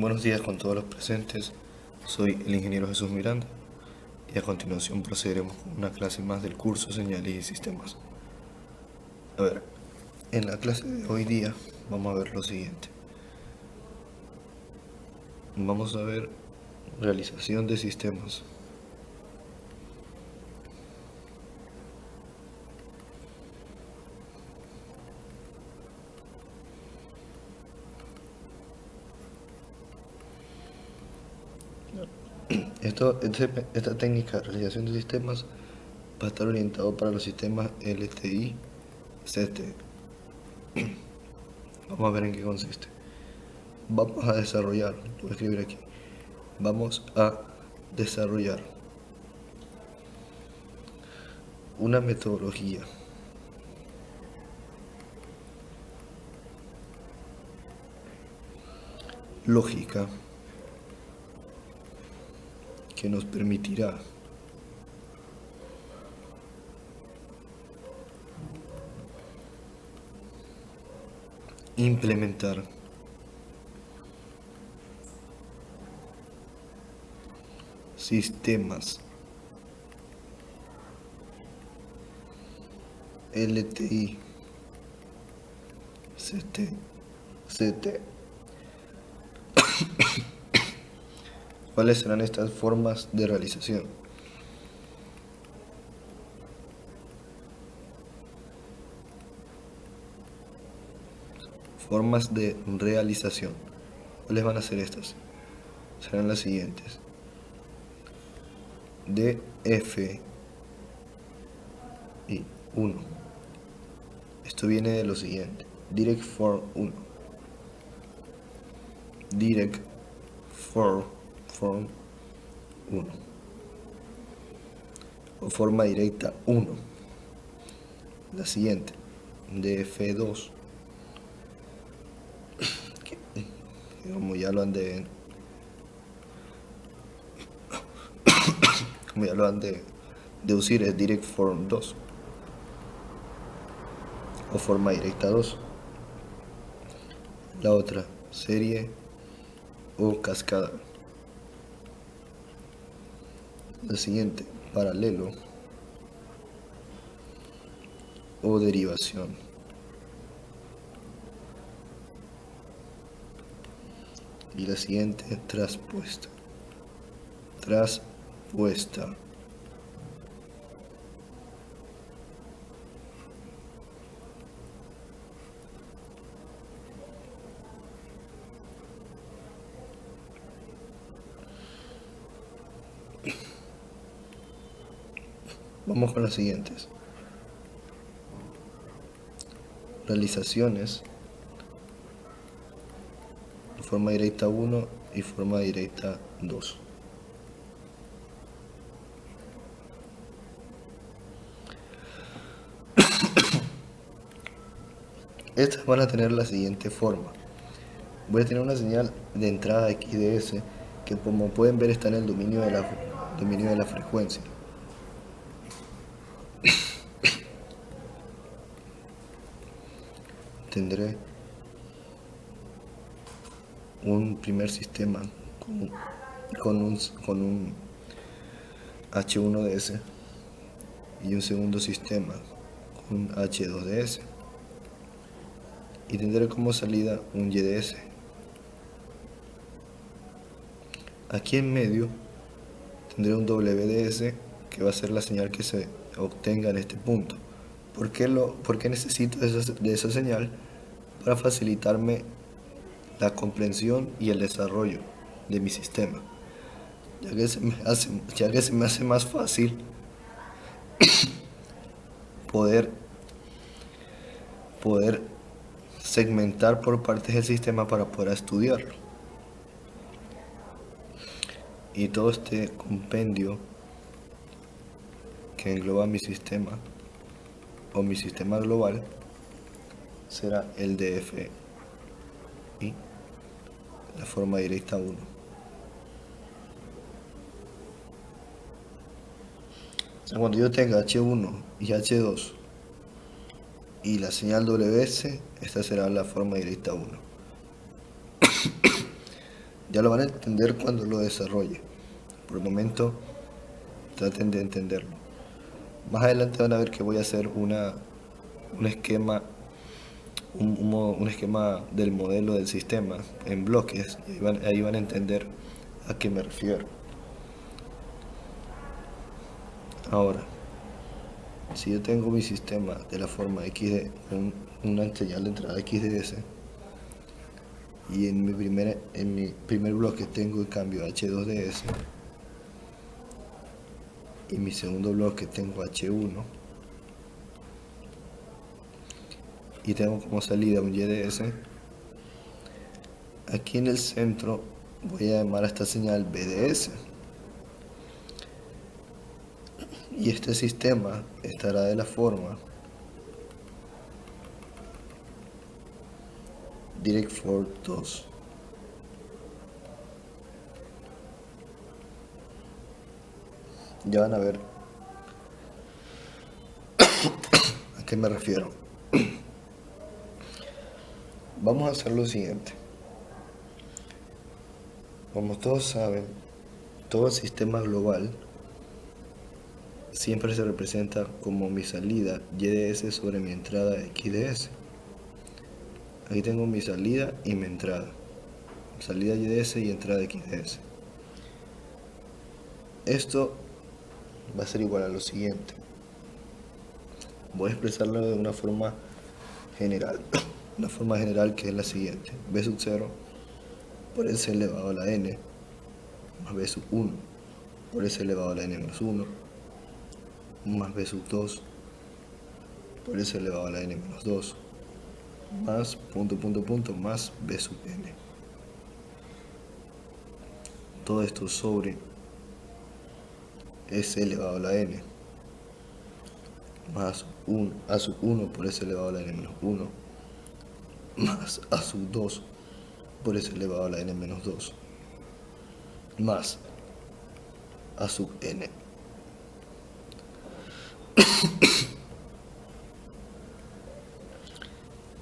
Buenos días con todos los presentes, soy el ingeniero Jesús Miranda y a continuación procederemos con una clase más del curso Señales y Sistemas. A ver, en la clase de hoy día vamos a ver lo siguiente. Vamos a ver realización de sistemas. Esta técnica de realización de sistemas va a estar orientado para los sistemas LTI, CT. Vamos a ver en qué consiste. Vamos a desarrollar, lo voy a escribir aquí. Vamos a desarrollar una metodología lógica que nos permitirá implementar sistemas LTI, CT. ¿Cuáles serán estas formas de realización? Formas de realización. ¿Cuáles van a ser estas? Serán las siguientes. DF y 1. Esto viene de lo siguiente. Direct for 1. Direct for 1. O forma directa 1. La siguiente. DF2. Como ya lo han de deducir, es direct form 2 o forma directa 2. La otra, serie o cascada. La siguiente, paralelo o derivación. Y la siguiente, traspuesta. Vamos con las siguientes. Realizaciones. Forma directa 1 y forma directa 2. Estas van a tener la siguiente forma. Voy a tener una señal de entrada XDS que, como pueden ver, está en el dominio de la frecuencia. Tendré un primer sistema con un H1DS y un segundo sistema con un H2DS, y tendré como salida un YDS. Aquí en medio tendré un WDS que va a ser la señal que se obtenga en este punto. ¿Por qué necesito de esa señal? Para facilitarme la comprensión y el desarrollo de mi sistema, ya que se me hace más fácil poder segmentar por partes del sistema para poder estudiarlo. Y todo este compendio que engloba mi sistema o mi sistema global será el DF y la forma directa 1. O sea, cuando yo tenga H1 y H2 y la señal WS, esta será la forma directa 1. Ya lo van a entender cuando lo desarrolle. Por el momento, traten de entenderlo. Más adelante van a ver que voy a hacer un esquema, un esquema del modelo del sistema en bloques. Y ahí van a entender a qué me refiero. Ahora, si yo tengo mi sistema de la forma XD, una señal de entrada XDS, y en mi primer bloque tengo el cambio H2DS, y mi segundo bloque tengo H1, y tengo como salida un YDS, aquí en el centro voy a llamar a esta señal BDS. Y este sistema estará de la forma Direct for 2. Ya van a ver a qué me refiero. Vamos a hacer lo siguiente. Como todos saben, todo sistema global siempre se representa como mi salida YDS sobre mi entrada XDS. Aquí tengo mi salida y mi entrada. Salida YDS y entrada XDS. Esto va a ser igual a lo siguiente. Voy a expresarlo de una forma general. Una forma general que es la siguiente. B sub 0 por S elevado a la n más B sub 1 por S elevado a la n menos 1 más B sub 2 por S elevado a la n menos 2 más punto más B sub n. Todo esto sobre S elevado a la n más A sub 1 por S elevado a la n menos 1 más A sub 2 por S elevado a la n menos 2 más A sub n.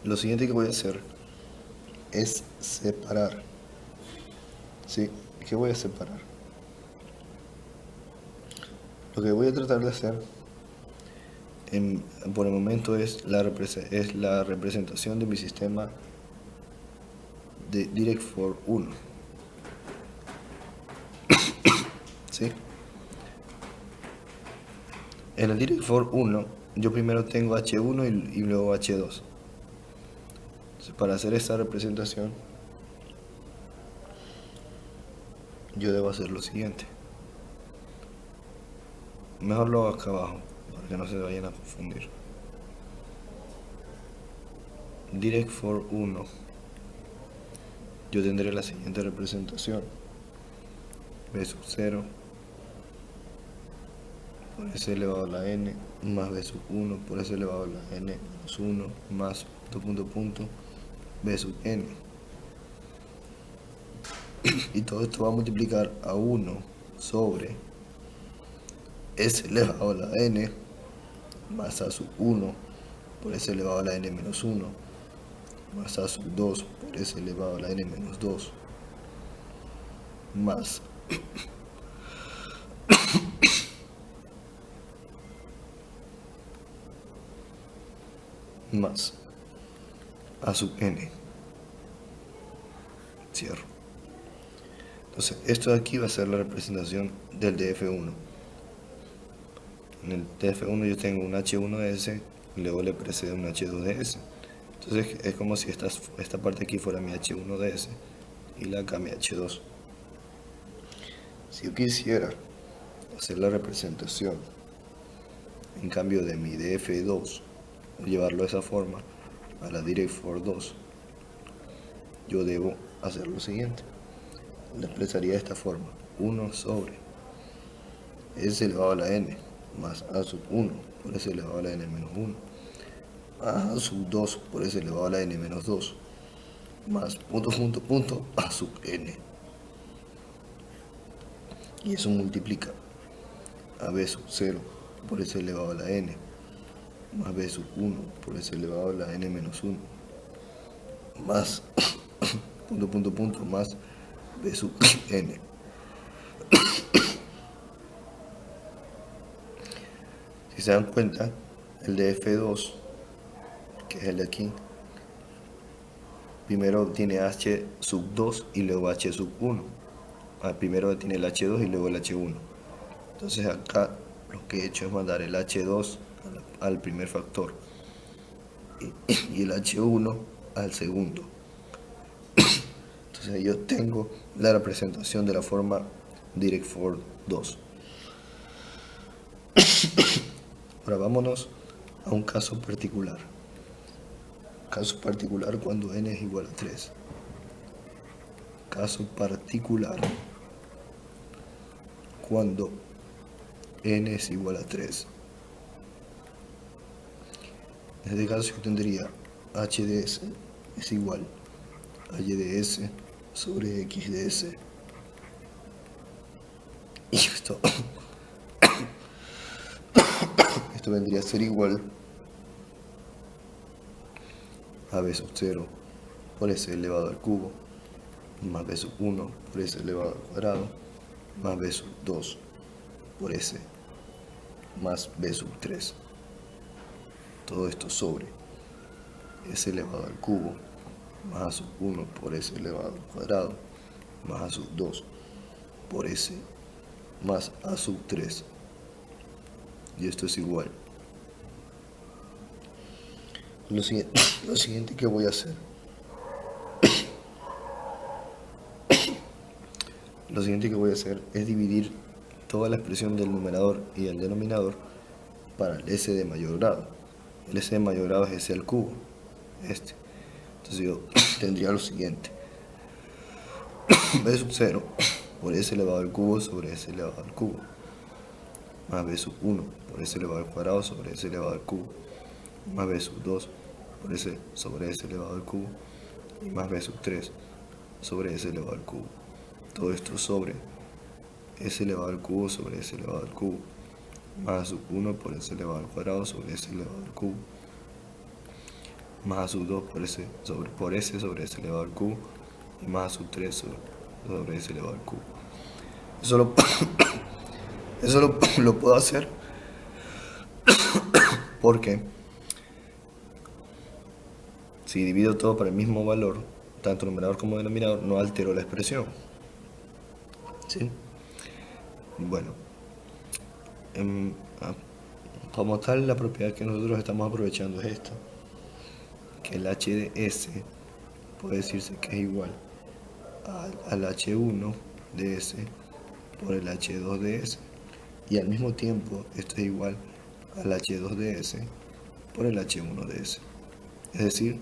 Lo siguiente que voy a hacer es separar. ¿Sí? ¿Qué voy a separar? Lo que voy a tratar de hacer por el momento es la representación de mi sistema de Direct for 1. ¿Sí? En el Direct for 1 yo primero tengo H1 y luego H2. Entonces, para hacer esta representación yo debo hacer lo siguiente. Mejor lo hago acá abajo para que no se vayan a confundir. Direct for 1 yo tendré la siguiente representación. B sub 0 por S elevado a la n más B sub 1 por S elevado a la n menos 1 más B sub n. Y todo esto va a multiplicar a 1 sobre S elevado a la n más A sub 1 por S elevado a la n menos 1 más A sub 2 por S elevado a la n menos 2 más A sub n. Cierro. Entonces, esto de aquí va a ser la representación del DF1. En el DF1 yo tengo un H1DS y luego le precede un H2DS. Entonces es como si esta parte aquí fuera mi H1DS y la acá mi H2. Si yo quisiera hacer la representación en cambio de mi DF2 o llevarlo de esa forma a la Direct for 2, yo debo hacer lo siguiente. La expresaría de esta forma: 1 sobre S elevado a la n más A sub 1 por S elevado a la n menos 1 A sub 2 por S elevado a la n menos 2 más A sub n. Y eso multiplica a B sub 0 por S elevado a la n más B sub 1 por S elevado a la n menos 1 más más B sub n. Si se dan cuenta, el de F2, que es el de aquí, primero tiene H sub 2 y luego H sub 1. Primero tiene el H2 y luego el H1. Entonces acá lo que he hecho es mandar el H2 al primer factor y el H1 al segundo. Entonces yo tengo la representación de la forma Dirichlet 2. Ahora vámonos a un caso particular. Caso particular cuando n es igual a 3. Caso particular cuando n es igual a 3. En este caso yo tendría h de s es igual a y de s sobre x de s. Y esto vendría a ser igual a b sub 0 por s elevado al cubo más b sub 1 por s elevado al cuadrado más b sub 2 por s más b sub 3. Todo esto sobre s elevado al cubo más a sub 1 por s elevado al cuadrado más a sub 2 por s más a sub 3. Y esto es igual. Lo siguiente que voy a hacer. Lo siguiente que voy a hacer es dividir toda la expresión del numerador y el denominador para el s de mayor grado. El s de mayor grado es s al cubo. Entonces yo tendría lo siguiente. b sub 0 por s elevado al cubo sobre s elevado al cubo más b sub 1 por s elevado al cuadrado sobre s elevado al cubo más b sub 2 por s sobre s elevado al cubo y más b sub 3 sobre s elevado al cubo. Todo esto sobre s elevado al cubo sobre s elevado al cubo más a sub 1 por s elevado al cuadrado sobre s elevado al cubo más a sub 2 por s sobre s elevado al cubo y más a sub 3 sobre s elevado al cubo. Eso lo puedo hacer porque si divido todo para el mismo valor, tanto numerador como denominador, no altero la expresión. ¿Sí? Bueno, como tal, la propiedad que nosotros estamos aprovechando es esta, que el h de s puede decirse que es igual al h1 de s por el h2 de s, y al mismo tiempo esto es igual al h2 de s por el h1 de s. Es decir,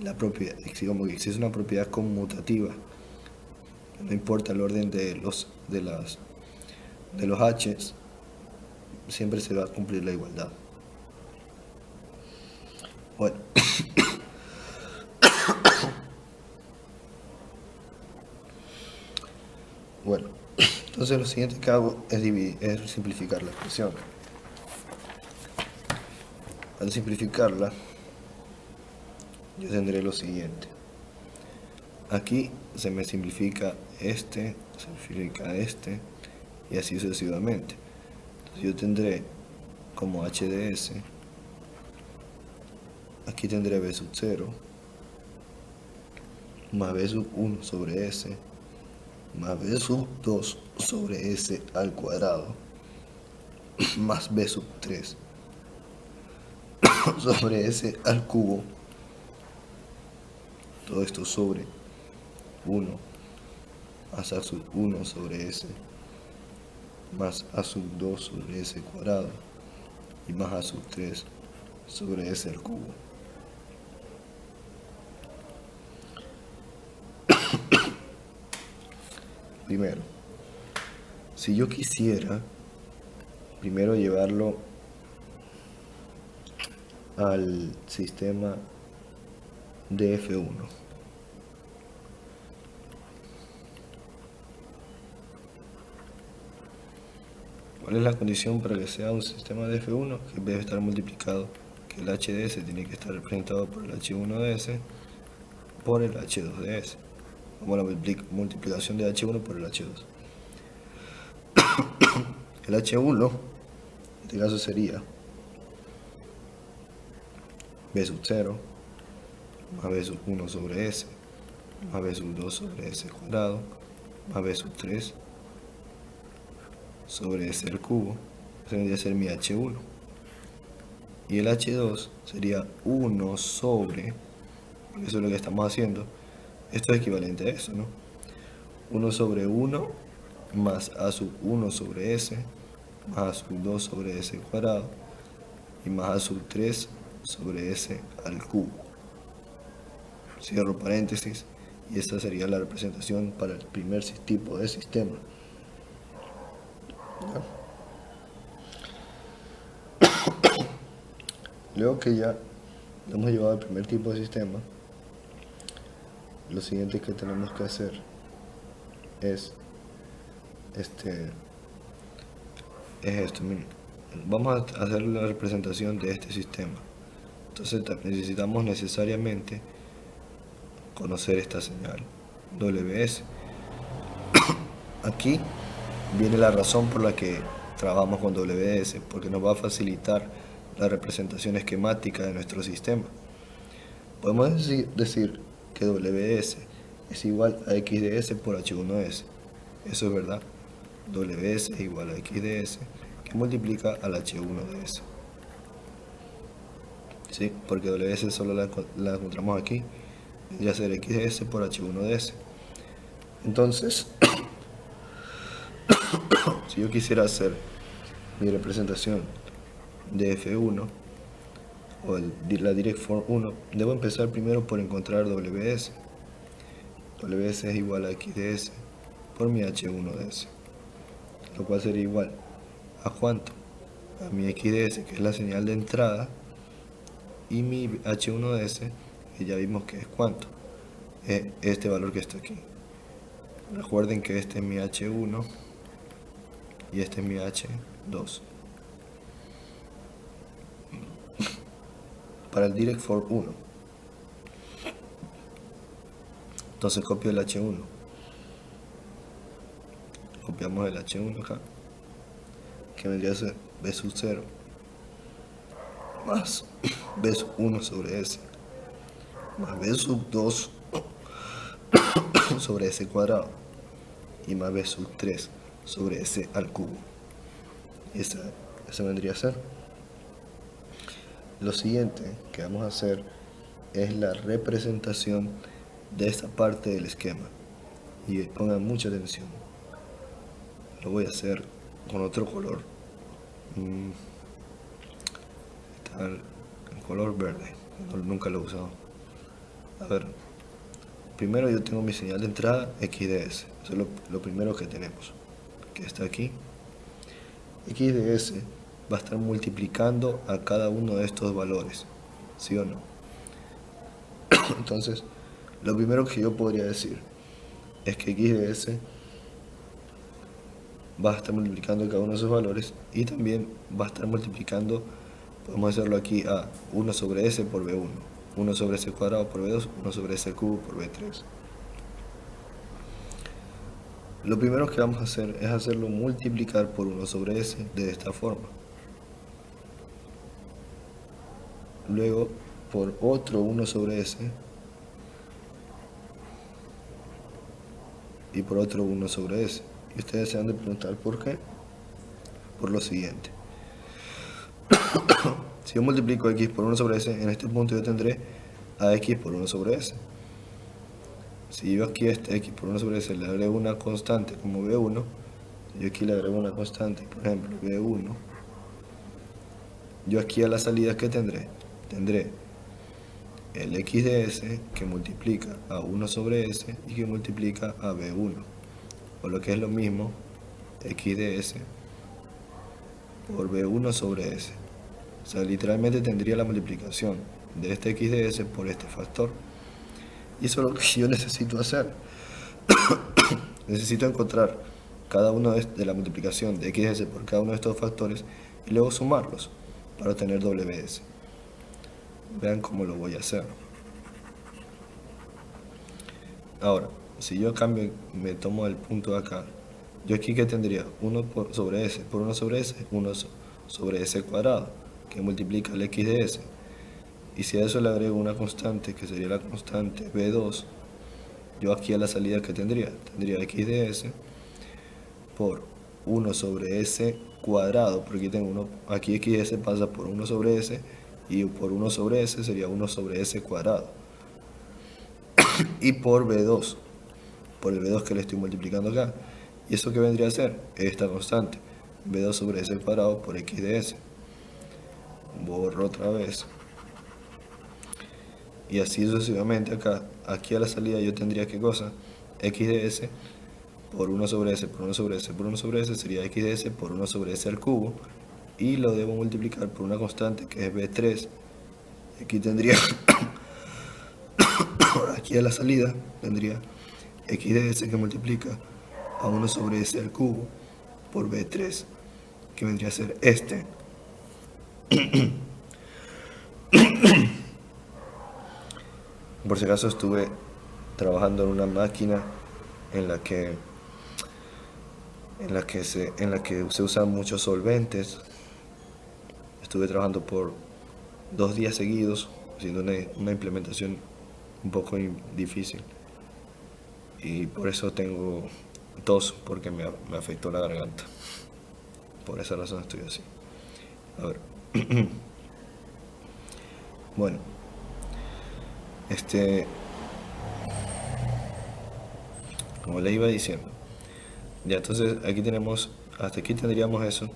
la propiedad, como que existe una propiedad conmutativa. No importa el orden de los h's, siempre se va a cumplir la igualdad. Bueno. Bueno, entonces lo siguiente que hago es simplificar la expresión. Al simplificarla, yo tendré lo siguiente. Aquí se me simplifica se simplifica y así sucesivamente. Entonces yo tendré como h de s, aquí tendré b sub 0 más b sub 1 sobre s más b sub 2 sobre s al cuadrado más b sub 3 sobre s al cubo. Todo esto sobre 1 más a sub 1 sobre s más a sub 2 sobre s cuadrado y más a sub 3 sobre s al cubo. Primero, si yo quisiera primero llevarlo al sistema de F1, ¿cuál es la condición para que sea un sistema de F1? Que debe estar multiplicado, que el HDS tiene que estar representado por el H1 de S por el H2 de S. como la multiplicación de H1 por el H2. El H1, en este caso sería B sub 0 más B sub 1 sobre S más B sub 2 sobre S cuadrado más B sub 3 sobre S al cubo. Ese vendría a ser mi H1. Y el H2 sería 1 sobre, porque eso es lo que estamos haciendo, esto es equivalente a eso, ¿no? 1 sobre 1 más A sub 1 sobre S más A sub 2 sobre S cuadrado y más A sub 3 sobre S al cubo. Cierro paréntesis y esta sería la representación para el primer tipo de sistema. Luego que ya lo hemos llevado al primer tipo de sistema, lo siguiente que tenemos que hacer es esto. Miren. Vamos a hacer la representación de este sistema. Entonces necesitamos necesariamente conocer esta señal, WS. Aquí viene la razón por la que trabajamos con WS, porque nos va a facilitar la representación esquemática de nuestro sistema. Podemos decir que WS es igual a X de S por H1 de S. Eso es verdad. WS es igual a X de S que multiplica al H1 de S. ¿Sí? Porque WS solo la encontramos aquí. Vendría a ser X de S por H1 de S. Entonces, si yo quisiera hacer mi representación de F1 o la direct form 1, debo empezar primero por encontrar WS. WS es igual a X de S por mi H1 de S, lo cual sería igual a ¿cuánto? A mi X de S, que es la señal de entrada, y mi H1 de S, que ya vimos que es ¿cuánto? Es este valor que está aquí. Recuerden que este es mi H1 y este es mi H2. Para el direct for 1, entonces copio el H1. Copiamos el H1 acá, que vendría a ser B sub 0 más B sub 1 sobre S más B sub 2 sobre S cuadrado y más B sub 3 sobre S al cubo. Y esa vendría a ser. Lo siguiente que vamos a hacer es la representación de esta parte del esquema. Y pongan mucha atención. Lo voy a hacer con otro color. Está el color verde. Nunca lo he usado. A ver. Primero yo tengo mi señal de entrada X de S. Eso es lo primero que tenemos. Que está aquí. X de S va a estar multiplicando a cada uno de estos valores. ¿Sí o no? Entonces, lo primero que yo podría decir es que X de S va a estar multiplicando cada uno de esos valores y también va a estar multiplicando, podemos hacerlo aquí a 1 sobre S por B1, 1 sobre S cuadrado por B2, 1 sobre S al cubo por B3. Lo primero que vamos a hacer es hacerlo multiplicar por 1 sobre S de esta forma. Luego por otro 1 sobre S y por otro 1 sobre S. Y ustedes se han de preguntar por qué. Por lo siguiente. Si yo multiplico X por 1 sobre S, en este punto yo tendré a X por 1 sobre S. Si yo aquí a este X por 1 sobre S le agrego una constante como B1, yo aquí le agrego una constante, por ejemplo, B1, yo aquí a la salida, ¿qué tendré? Tendré el X de S que multiplica a 1 sobre S y que multiplica a B1, o lo que es lo mismo, X de S por B1 sobre S. O sea, literalmente tendría la multiplicación de este X de S por este factor. Y eso es lo que yo necesito hacer. Necesito encontrar cada uno de la multiplicación de X de S por cada uno de estos factores y luego sumarlos para obtener WS. Vean cómo lo voy a hacer. Ahora, si yo cambio, me tomo el punto de acá, yo aquí que tendría 1 sobre s, por 1 sobre s, 1 sobre s cuadrado, que multiplica el x de s. Y si a eso le agrego una constante, que sería la constante b2, yo aquí a la salida que tendría x de s por 1 sobre s cuadrado, porque aquí tengo aquí x de s pasa por 1 sobre s, y por 1 sobre s sería 1 sobre s cuadrado. Y por b2, por el b2 que le estoy multiplicando acá. ¿Y eso qué vendría a ser? Esta constante, b2 sobre s cuadrado por x de s. Borro otra vez. Y así sucesivamente acá. Aquí a la salida yo tendría ¿qué cosa? X de s por 1 sobre s, por 1 sobre s, por 1 sobre s sería x de s por 1 sobre s al cubo. Y lo debo multiplicar por una constante que es b3. Aquí tendría, aquí a la salida tendría x de s que multiplica a 1 sobre s al cubo por b3, que vendría a ser este. Por si acaso estuve trabajando en una máquina en la que se usan muchos solventes. Estuve trabajando por 2 días seguidos haciendo una implementación un poco difícil, y por eso tengo tos, porque me afectó la garganta. Por esa razón estoy así. A ver. Bueno, como les iba diciendo, ya entonces aquí tenemos, hasta aquí tendríamos eso,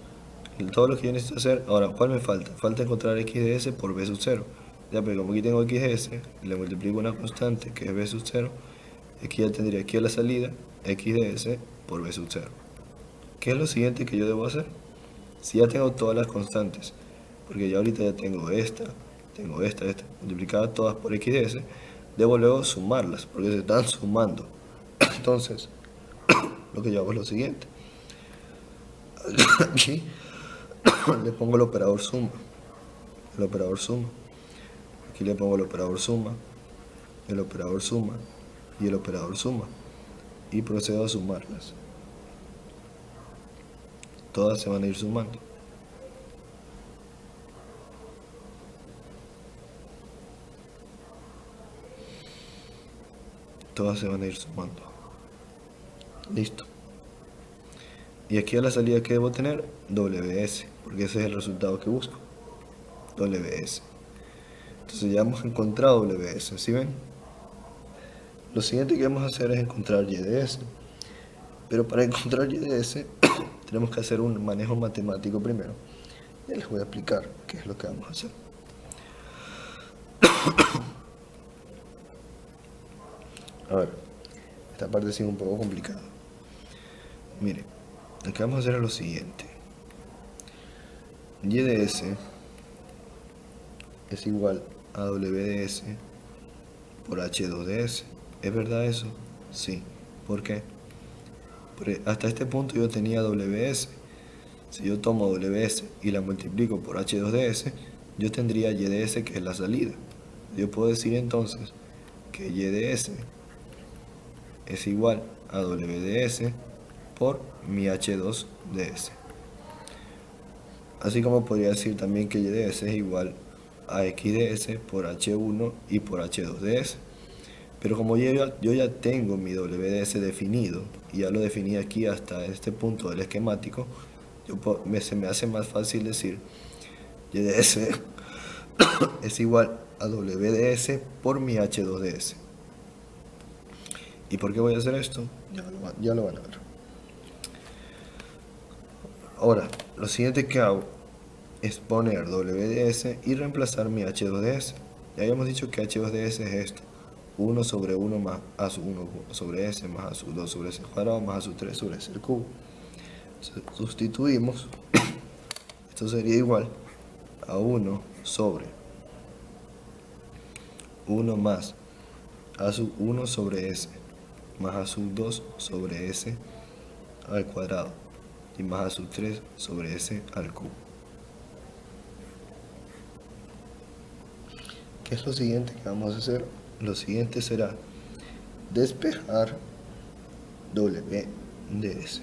todo lo que yo necesito hacer. Ahora, ¿cuál me falta? Falta encontrar x de s por b sub 0. Ya, pero como aquí tengo x de s, le multiplico una constante que es b sub 0, aquí ya tendría aquí a la salida x de s por b sub 0. ¿Qué es lo siguiente que yo debo hacer? Si ya tengo todas las constantes, porque ya ahorita ya tengo esta, multiplicadas todas por x de s, debo luego sumarlas, porque se están sumando. Entonces, lo que yo hago es lo siguiente. Aquí le pongo el operador suma. Aquí le pongo el operador suma, el operador suma y el operador suma. Y procedo a sumarlas. Todas se van a ir sumando. Todas se van a ir sumando. Listo. Y aquí a la salida que debo tener, WS, porque ese es el resultado que busco. WS. Entonces ya hemos encontrado WS, ¿sí ven? Lo siguiente que vamos a hacer es encontrar Y de S. Pero para encontrar Y de S tenemos que hacer un manejo matemático primero. Ya les voy a explicar qué es lo que vamos a hacer. A ver, esta parte sigue un poco complicada. Miren, lo que vamos a hacer es lo siguiente. Y de S es igual a W de S por H2 de S. ¿Es verdad eso? Sí. ¿Por qué? Porque hasta este punto yo tenía WS. Si yo tomo WS y la multiplico por H2 de S, yo tendría Y de S, que es la salida. Yo puedo decir entonces que Y de S es igual a W de S por mi H2 de S. Así como podría decir también que Y de S es igual a X de S por H1 y por H2 de S. Pero como yo ya tengo mi WDS definido, y ya lo definí aquí hasta este punto del esquemático, se me hace más fácil decir YDS es igual a WDS por mi H2DS. ¿Y por qué voy a hacer esto? Ya lo van a ver. Ahora, lo siguiente que hago es poner WDS y reemplazar mi H2DS. Ya habíamos dicho que H2DS es esto: 1 sobre 1 más a su 1 sobre S más a su 2 sobre S cuadrado más a su 3 sobre S al cubo. Sustituimos. Esto sería igual a 1 sobre 1 más a su 1 sobre S más a su 2 sobre S al cuadrado y más a su 3 sobre S al cubo. ¿Qué es lo siguiente que vamos a hacer? Lo siguiente será despejar W de S.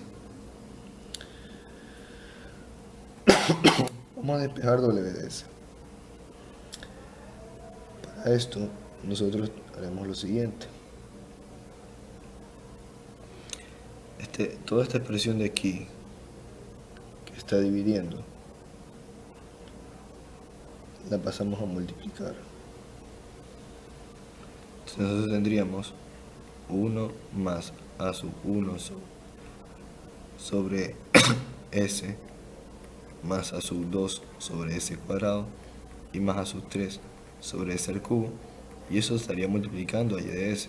Vamos a despejar W de S. Para esto, nosotros haremos lo siguiente. Toda esta expresión de aquí, que está dividiendo, la pasamos a multiplicar. Entonces nosotros tendríamos 1 más a sub 1 sobre S más a sub 2 sobre S cuadrado y más a sub 3 sobre S al cubo, y eso estaría multiplicando a y de S,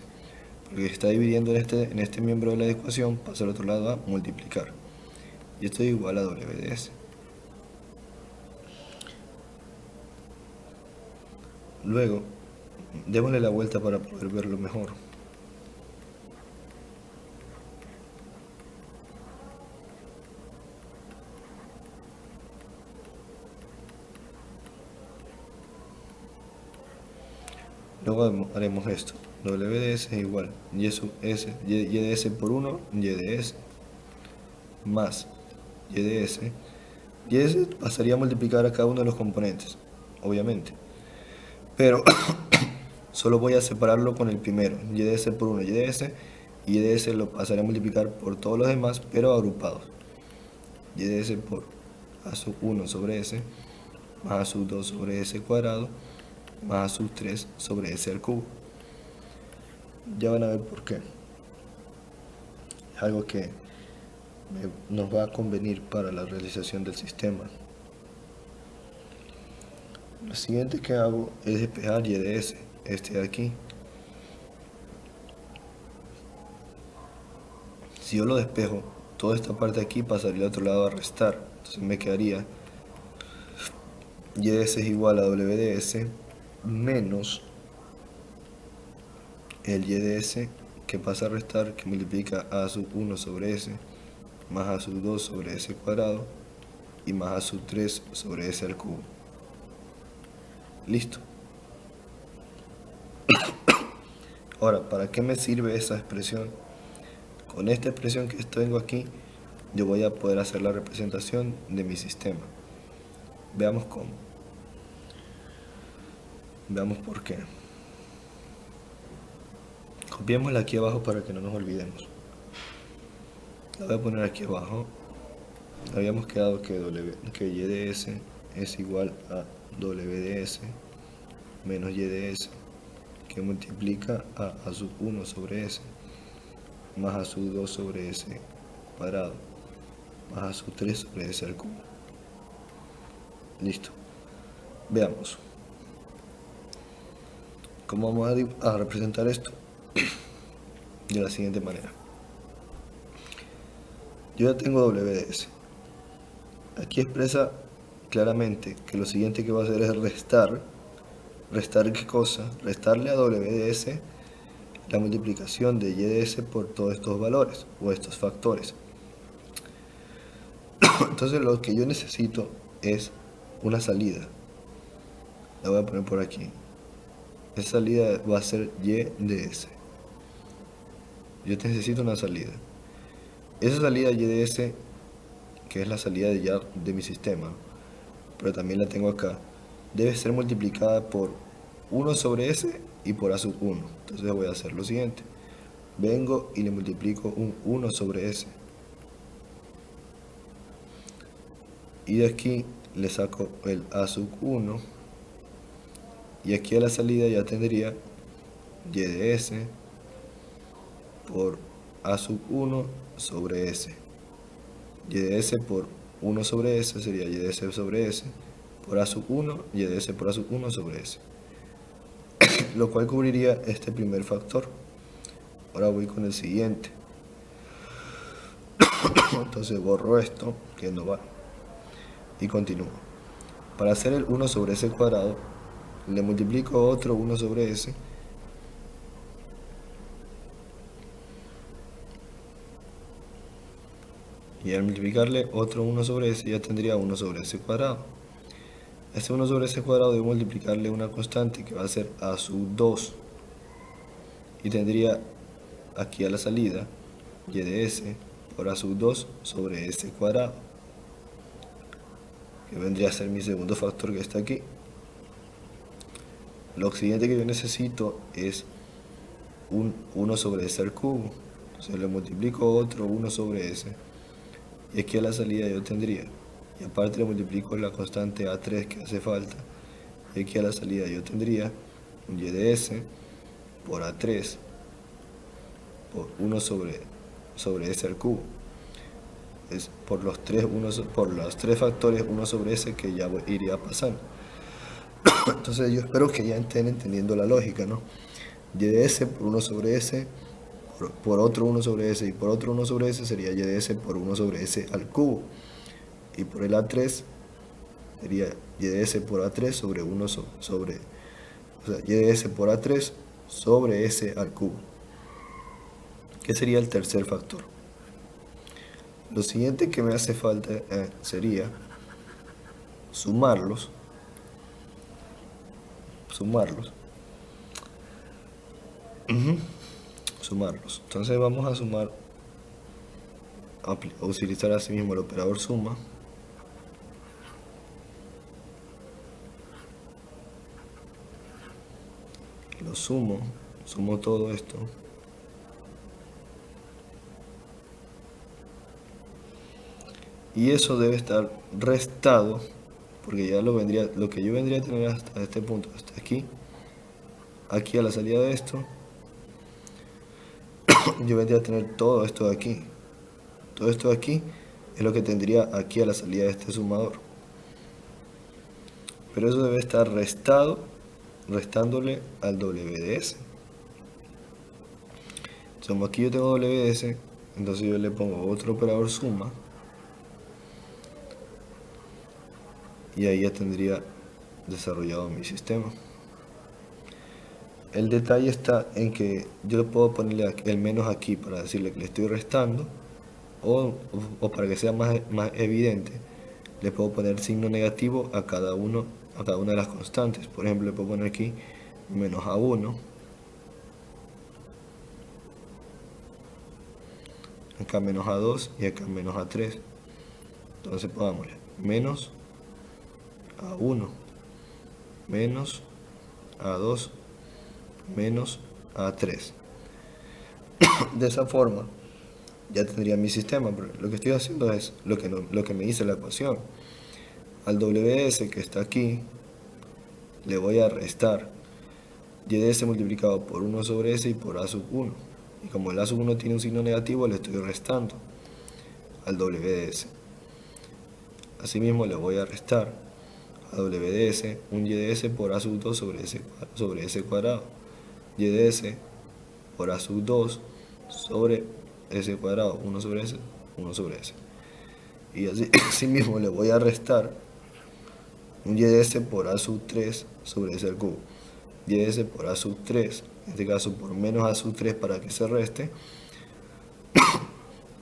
porque está dividiendo en este miembro de la ecuación, pasa al otro lado a multiplicar, y esto es igual a W de S. Luego, démosle la vuelta para poder verlo mejor. Luego haremos esto. W de S es igual y de S por 1, y de S, más y de S. Y de S pasaría a multiplicar a cada uno de los componentes, obviamente. Pero solo voy a separarlo con el primero, y de S por 1, y de S. Y de S lo pasaré a multiplicar por todos los demás, pero agrupados. Y de S por a sub 1 sobre S, más a sub 2 sobre S cuadrado, más a sub 3 sobre S al cubo. Ya van a ver por qué. Es algo que nos va a convenir para la realización del sistema. Lo siguiente que hago es despejar y de S, este de aquí. Si yo lo despejo, toda esta parte de aquí pasaría al otro lado a restar. Entonces me quedaría y de S es igual a W de S menos el y de S que pasa a restar, que multiplica a sub 1 sobre S más a sub 2 sobre S cuadrado y más a sub 3 sobre S al cubo. Listo. Ahora, ¿para qué me sirve esa expresión? Con esta expresión que tengo aquí, yo voy a poder hacer la representación de mi sistema. Veamos cómo. Veamos por qué. Copiémosla aquí abajo para que no nos olvidemos. La voy a poner aquí abajo. Habíamos quedado que y de S es igual a W de S menos y de S, que multiplica a sub 1 sobre S más a sub 2 sobre S cuadrado más a sub 3 sobre S al cubo. Listo. Veamos. ¿Cómo vamos a representar esto? De la siguiente manera. Yo ya tengo W de S. Aquí expresa claramente que lo siguiente que va a hacer es restar. ¿Restar qué cosa? Restarle a W de S la multiplicación de y de S por todos estos valores o estos factores. Entonces lo que yo necesito es una salida. La voy a poner por aquí. Esa salida va a ser y de S. Yo necesito una salida. Esa salida y de S, que es la salida de ya de mi sistema, pero también la tengo acá, debe ser multiplicada por 1 sobre S y por a sub 1. Entonces voy a hacer lo siguiente. Vengo y le multiplico un 1 sobre S. Y de aquí le saco el a sub 1. Y aquí a la salida ya tendría y de S por a sub 1 sobre S. Y de S por 1 sobre S sería y de S sobre S por a sub 1, y de S por a sub 1 sobre S. Lo cual cubriría este primer factor. Ahora voy con el siguiente. Entonces borro esto, que no va, y continúo. Para hacer el 1 sobre S cuadrado, le multiplico otro 1 sobre S, y al multiplicarle otro 1 sobre S ya tendría 1 sobre S cuadrado. Este 1 sobre S cuadrado debo multiplicarle una constante que va a ser a sub 2, y tendría aquí a la salida y de s por a sub 2 sobre s cuadrado, que vendría a ser mi segundo factor que está aquí. Lo siguiente que yo necesito es un 1 sobre s al cubo. Entonces le multiplico otro 1 sobre s. Y aquí a la salida yo tendría, y aparte le multiplico la constante A3 que hace falta, y aquí a la salida yo tendría un y de s por A3 por 1 sobre s al cubo. Es por los tres factores 1 sobre s que ya iría pasando. Entonces yo espero que ya estén entendiendo la lógica, ¿no? Y de s por 1 sobre s por otro 1 sobre s y por otro 1 sobre s sería y de s por 1 sobre s al cubo. Y por el A3 sería y de s por A3 sobre 1 sobre, o sea, y de s por A3 sobre s al cubo, que sería el tercer factor. Lo siguiente que me hace falta sería sumarlos. Sumarlos. Entonces vamos a sumar, a utilizar así mismo el operador suma. Lo sumo todo esto. Y eso debe estar restado, porque ya lo que yo vendría a tener hasta este punto, hasta aquí a la salida de esto, yo vendría a tener todo esto de aquí. Todo esto de aquí es lo que tendría aquí a la salida de este sumador. Pero eso debe estar restándole al WDS. Como aquí yo tengo WDS, entonces yo le pongo otro operador suma. Y ahí ya tendría desarrollado mi sistema. El detalle está en que yo le puedo ponerle el menos aquí para decirle que le estoy restando, o para que sea más evidente, le puedo poner signo negativo a cada una de las constantes. Por ejemplo, le puedo poner aquí menos A1, acá menos A2 y acá menos A3. Entonces pongámosle menos A1, menos A2, menos A3. De esa forma ya tendría mi sistema, pero lo que estoy haciendo es lo que me dice la ecuación. Al WS que está aquí le voy a restar y de s multiplicado por 1 sobre s y por a sub 1. Y como el a sub 1 tiene un signo negativo, le estoy restando al WS. Asimismo le voy a restar a WDS un y de s por a sub 2 sobre s cuadrado. Y de s por a sub 2 sobre s cuadrado, 1 sobre s, 1 sobre s. Y así mismo le voy a restar un y de s por a sub 3 sobre s al cubo. Y de s por a sub 3, en este caso por menos a sub 3 para que se reste,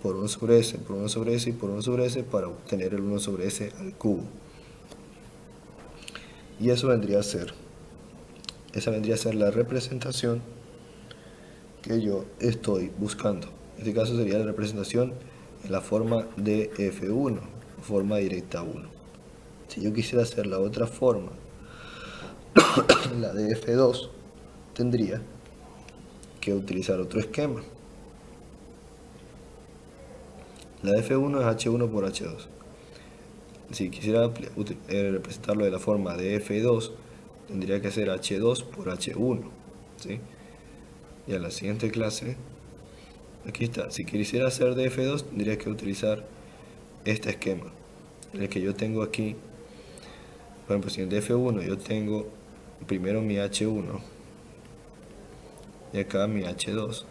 por 1 sobre s, por 1 sobre s y por 1 sobre s para obtener el 1 sobre s al cubo. Y eso esa vendría a ser la representación que yo estoy buscando. En este caso sería la representación en la forma de F1, forma directa 1. Si yo quisiera hacer la otra forma, la de F2, tendría que utilizar otro esquema. La de F1 es H1 por H2. Si quisiera representarlo de la forma de F2, tendría que ser H2 por H1. ¿Sí? Y a la siguiente clase, aquí está. Si quisiera hacer de F2, tendría que utilizar este esquema. En el que yo tengo aquí, por ejemplo, si en F1 yo tengo primero mi H1 y acá mi H2.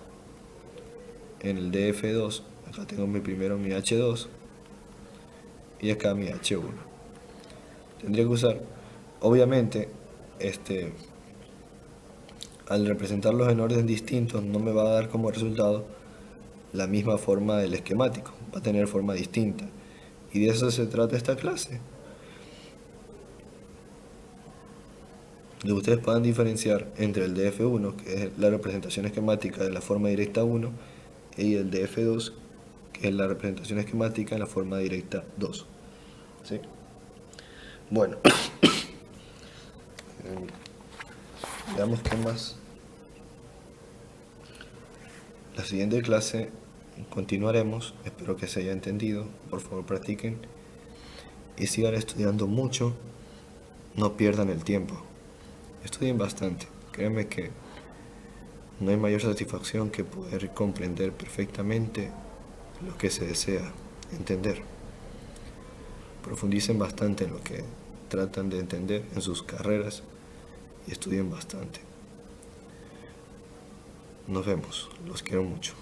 En el DF2, acá tengo primero mi H2 y acá mi H1. Tendría que usar, obviamente, al representarlos en orden distintos no me va a dar como resultado la misma forma del esquemático, va a tener forma distinta. Y de eso se trata esta clase. De que ustedes puedan diferenciar entre el DF1, que es la representación esquemática de la forma directa 1, y el de F2, que es la representación esquemática en la forma directa 2. ¿Sí? Bueno, veamos qué más. La siguiente clase continuaremos, espero que se haya entendido, por favor practiquen y sigan estudiando mucho, no pierdan el tiempo, estudien bastante, créanme que no hay mayor satisfacción que poder comprender perfectamente lo que se desea entender. Profundicen bastante en lo que tratan de entender en sus carreras y estudien bastante. Nos vemos, los quiero mucho.